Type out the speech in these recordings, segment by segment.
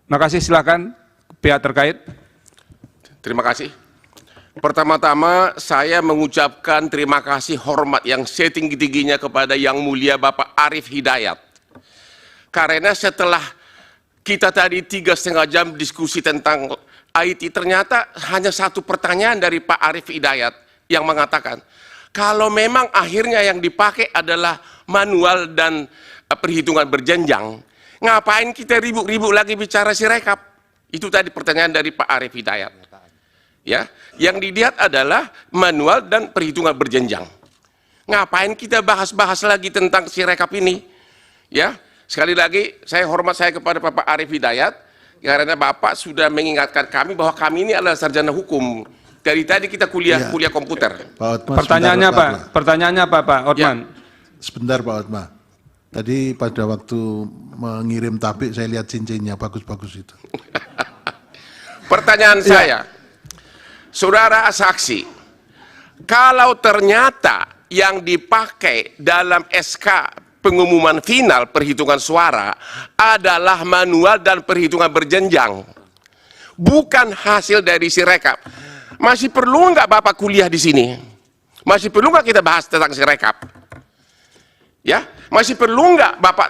Makasih, silakan pihak terkait. Terima kasih. Pertama-tama saya mengucapkan terima kasih hormat yang setinggi-tingginya kepada Yang Mulia Bapak Arief Hidayat. Karena setelah kita tadi 3,5 jam diskusi tentang IT, ternyata hanya satu pertanyaan dari Pak Arief Hidayat yang mengatakan, kalau memang akhirnya yang dipakai adalah manual dan perhitungan berjenjang, ngapain kita ribut-ribut lagi bicara Sirekap? Itu tadi pertanyaan dari Pak Arief Hidayat. Ya, yang dilihat adalah manual dan perhitungan berjenjang. Ngapain kita bahas-bahas lagi tentang Sirekap ini? Ya, sekali lagi saya hormat saya kepada Bapak Arief Hidayat karena Bapak sudah mengingatkan kami bahwa kami ini adalah sarjana hukum. Dari tadi kita kuliah komputer. Pak Otma, Pertanyaannya Pak, pertanyaannya apa Pak Otman? Ya. Sebentar Pak Otma. Tadi pada waktu mengirim tabik saya lihat cincinnya bagus-bagus itu. Pertanyaan saya, saudara saksi, kalau ternyata yang dipakai dalam SK pengumuman final perhitungan suara adalah manual dan perhitungan berjenjang, bukan hasil dari Sirekap, masih perlu nggak Bapak kuliah di sini? Masih perlu nggak kita bahas tentang Sirekap? Ya, masih perlu nggak Bapak?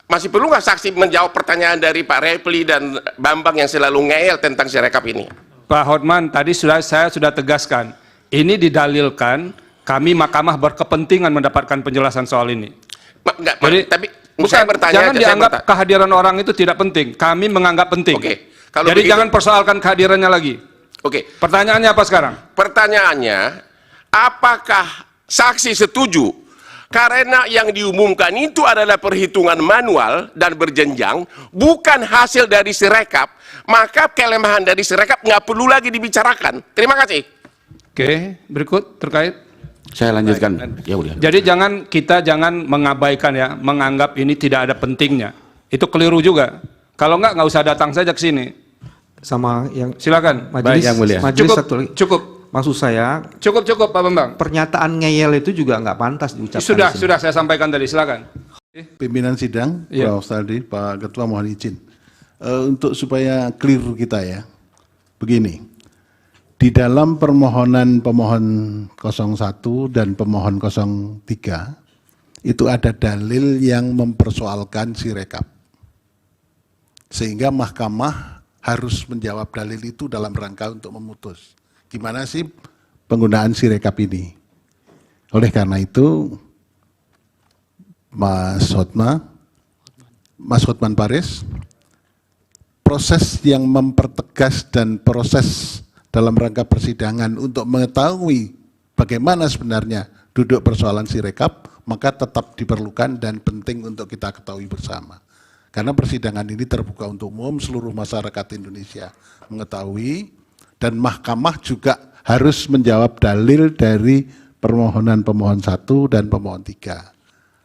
Masih perlu nggak saksi menjawab pertanyaan dari Pak Repli dan Bambang yang selalu ngeyel tentang Sirekap ini? Pak Hotman, tadi saya sudah tegaskan, ini didalilkan kami mahkamah berkepentingan mendapatkan penjelasan soal ini. Enggak, Jadi, tapi bukan, saya bertanya jangan aja, dianggap kehadiran orang itu tidak penting. Kami menganggap penting. Oke, kalau jadi begitu, jangan persoalkan kehadirannya lagi. Oke. Pertanyaannya apa sekarang? Pertanyaannya, apakah saksi setuju karena yang diumumkan itu adalah perhitungan manual dan berjenjang, bukan hasil dari Sirekap, maka kelemahan dari Sirekap nggak perlu lagi dibicarakan. Terima kasih. Oke, berikut terkait. Saya lanjutkan. Ya udah. Jadi kita jangan mengabaikan ya, menganggap ini tidak ada pentingnya. Itu keliru juga. Kalau nggak usah datang saja ke sini. Sama yang Silakan. majelis, Yang mulia. majelis Cukup, satu lagi. cukup. Maksud saya Cukup Pak Bambang. pernyataan ngeyel itu juga nggak pantas diucapkan. di sini. Sudah saya sampaikan tadi. Silakan. Pimpinan sidang, Iya. Prof. Saldi, Pak Ketua mohon izin. Untuk supaya clear kita ya, begini. Di dalam permohonan pemohon 01 dan pemohon 03, itu ada dalil yang mempersoalkan Sirekap. Sehingga mahkamah harus menjawab dalil itu dalam rangka untuk memutus. Gimana sih penggunaan Sirekap ini? Oleh karena itu, Mas Hotman Paris, proses yang mempertegas dan proses dalam rangka persidangan untuk mengetahui bagaimana sebenarnya duduk persoalan Sirekap, maka tetap diperlukan dan penting untuk kita ketahui bersama. Karena persidangan ini terbuka untuk umum, seluruh masyarakat Indonesia mengetahui, dan mahkamah juga harus menjawab dalil dari permohonan pemohon 1 dan pemohon 3.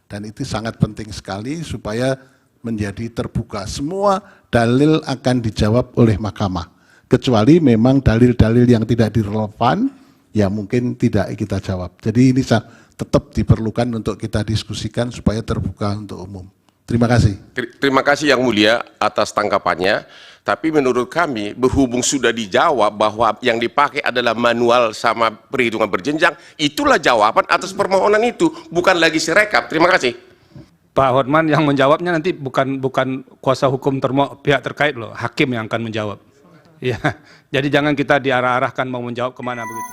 Dan itu sangat penting sekali supaya menjadi terbuka. Semua dalil akan dijawab oleh mahkamah. Kecuali memang dalil-dalil yang tidak direlevan, ya mungkin tidak kita jawab. Jadi ini tetap diperlukan untuk kita diskusikan supaya terbuka untuk umum. Terima kasih. Terima kasih Yang Mulia atas tanggapannya. Tapi menurut kami, berhubung sudah dijawab bahwa yang dipakai adalah manual sama perhitungan berjenjang, itulah jawaban atas permohonan itu, bukan lagi Sirekap. Terima kasih. Pak Hotman yang menjawabnya nanti bukan kuasa hukum pihak terkait loh, hakim yang akan menjawab. Ya, jadi jangan kita diarah-arahkan mau menjawab kemana begitu.